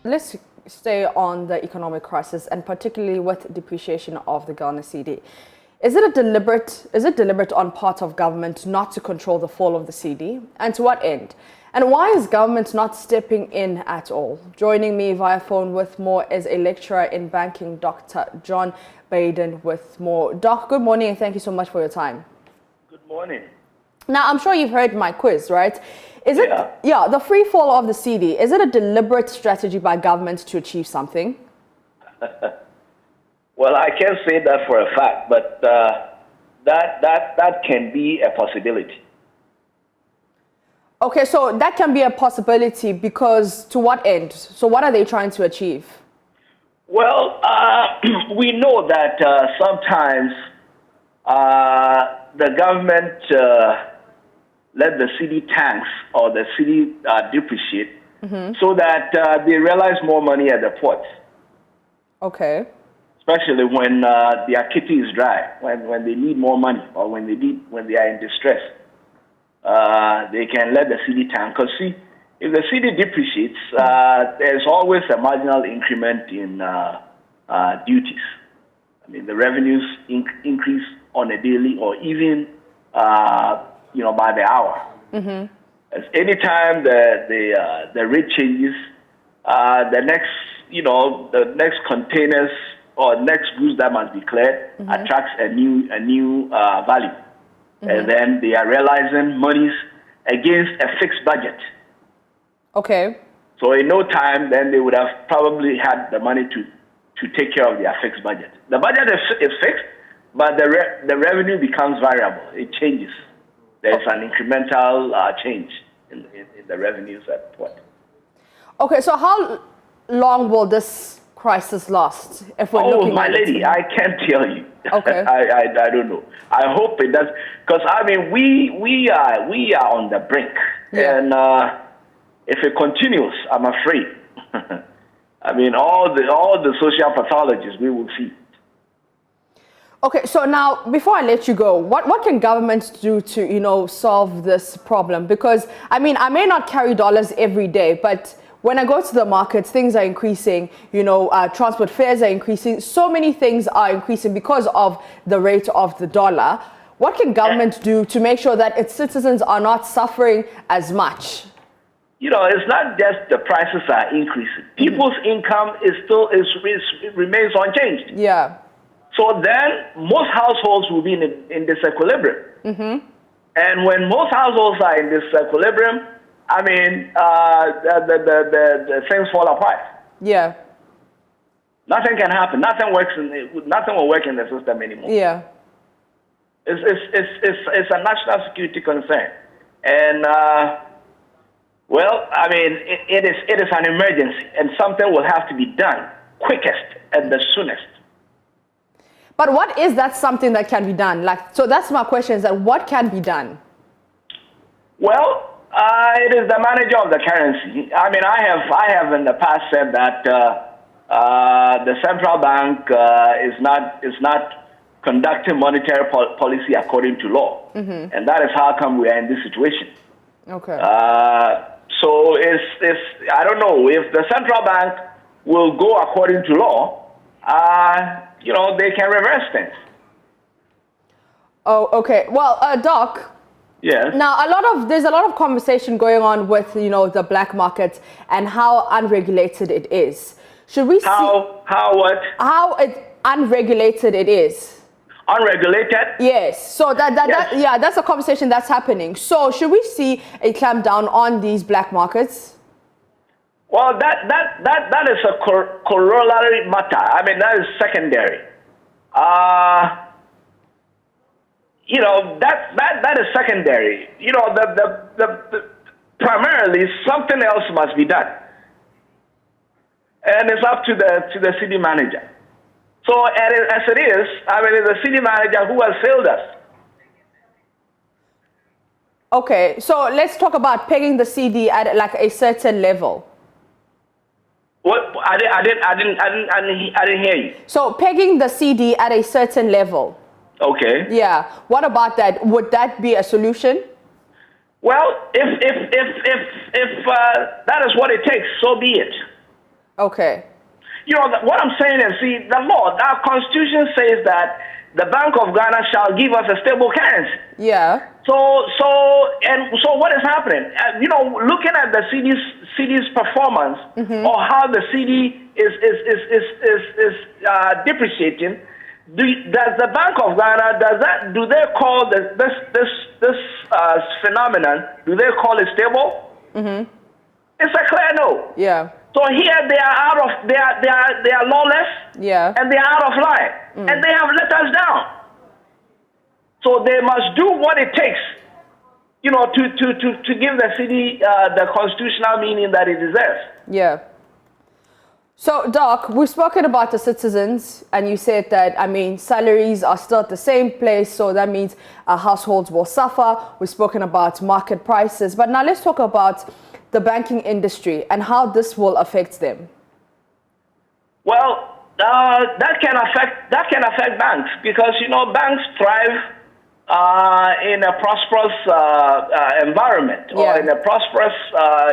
let's stay on the economic crisis and particularly with depreciation of the Ghana cedi. Is it deliberate on part of government not to control the fall of the cedi, and to what end? And why is government not stepping in at all? Joining me via phone with more is a lecturer in banking, Dr. John Baden, with more. Doc, good morning and thank you so much for your time. Good morning. Now, I'm sure you've heard my quiz, right? The free fall of the cedi, is it a deliberate strategy by government to achieve something? Well, I can't say that for a fact, but that can be a possibility. Okay, so that can be a possibility because to what end? So what are they trying to achieve? Well, we know that sometimes the government let the cedi tanks or the cedi depreciate so that they realize more money at the ports. Okay. Especially when their kitty is dry, when they need more money or when they are in distress. They can let the cedi tank. Because see, if the cedi depreciates, there's always a marginal increment in duties. I mean, the revenues increase on a daily or even by the hour. As anytime the rate changes, the next containers or next goods that must be cleared attracts a new value. And then they are realizing monies against a fixed budget. Okay. So in no time, then they would have probably had the money to take care of their fixed budget. The budget is fixed, but the revenue becomes variable. It changes. There's an incremental change in the revenues at port. Okay, so how long will this crisis last? If we're looking my lady, I can't tell you. Okay. I don't know. I hope it does, because I mean we are on the brink, and if it continues, I'm afraid. I mean all the social pathologies we will see. Okay, so now before I let you go, what can government do to solve this problem? Because I mean I may not carry dollars every day, but when I go to the markets, things are increasing, transport fares are increasing. So many things are increasing because of the rate of the dollar. What can government do to make sure that its citizens are not suffering as much? It's not just the prices are increasing. People's income remains unchanged. Yeah. So then most households will be in disequilibrium. And when most households are in disequilibrium, I mean, the things fall apart. Yeah. Nothing can happen. Nothing will work in the system anymore. Yeah. It's a national security concern, and I mean, it is an emergency, and something will have to be done quickest and the soonest. But what is that something that can be done? So that's my question: is that what can be done? Well. It is the manager of the currency. I mean, I have in the past said that the central bank is not conducting monetary policy according to law, and that is how come we are in this situation. Okay. So it's I don't know if the central bank will go according to law. They can reverse things. Oh, okay. Well, Doc. Yes. Now, there's a lot of conversation going on with the black market and how unregulated it is. Should we see how how unregulated it is? Unregulated? Yes. So that's a conversation that's happening. So should we see a clampdown on these black markets? Well, that is a corollary matter. I mean, that is secondary. That is secondary. Primarily something else must be done, and it's up to the city manager. So as it is, I mean, it's the city manager who has failed us. Okay, so let's talk about pegging the cedi at a certain level. What? I didn't hear you. So pegging the cedi at a certain level. Okay. Yeah. What about that? Would that be a solution? Well, if that is what it takes, so be it. Okay. You know, what I'm saying is, see, the law, our constitution says that the Bank of Ghana shall give us a stable currency. Yeah. So what is happening? You know, looking at the CD's performance, or how the CD is depreciating, does the Bank of Ghana, do they call this phenomenon, do they call it stable? It's a clear no. Yeah. So here they are lawless. Yeah. And they are out of line, and they have let us down. So they must do what it takes, you know, to give the city the constitutional meaning that it deserves. Yeah. So, Doc, we've spoken about the citizens, and you said that, I mean, salaries are still at the same place, so that means households will suffer. We've spoken about market prices, but now let's talk about the banking industry and how this will affect them. Well, that can affect banks, because, you know, banks thrive in a prosperous environment, or in a prosperous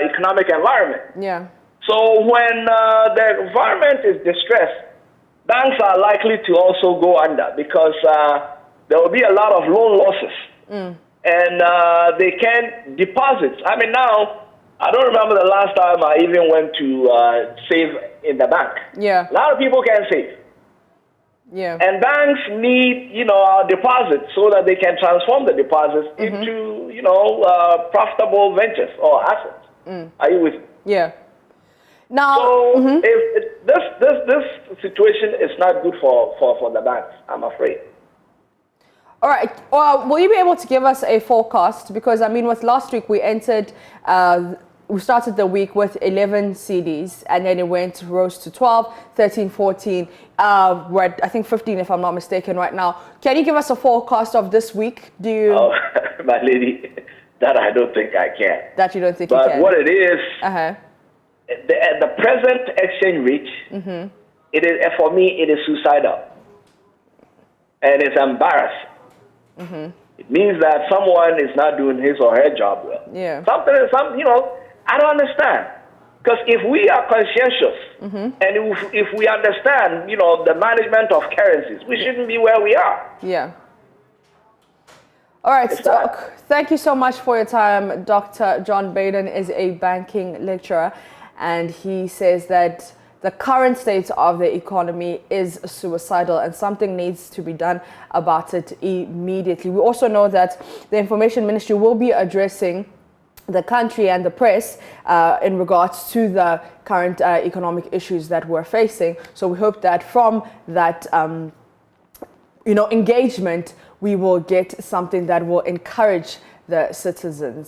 economic environment. Yeah. So when the environment is distressed, banks are likely to also go under, because there will be a lot of loan losses, and they can deposit. I mean, now, I don't remember the last time I even went to save in the bank. Yeah. A lot of people can save. Yeah. And banks need, you know, our deposits so that they can transform the deposits into, you know, profitable ventures or assets. Are you with me? Yeah. Now, so if this situation is not good for the banks, I'm afraid. All right. Well, will you be able to give us a forecast? Because, I mean, with last week, we started the week with 11 CDs, and then it rose to 12, 13, 14. We're at, I think, 15, if I'm not mistaken, right now. Can you give us a forecast of this week? Do you? Oh, my lady, that I don't think I can. That you don't think you can? But what it is, at the present exchange rate, it is, for me, it is suicidal. And it's embarrassing. It means that someone is not doing his or her job well. Yeah. You know, I don't understand. Because if we are conscientious, and if we understand, you know, the management of currencies, we shouldn't be where we are. Yeah. All right, Doc. Thank you so much for your time. Dr. John Baden is a banking lecturer, and he says that the current state of the economy is suicidal and something needs to be done about it immediately. We also know that the Information Ministry will be addressing the country and the press in regards to the current economic issues that we're facing. So we hope that from that engagement, we will get something that will encourage the citizens.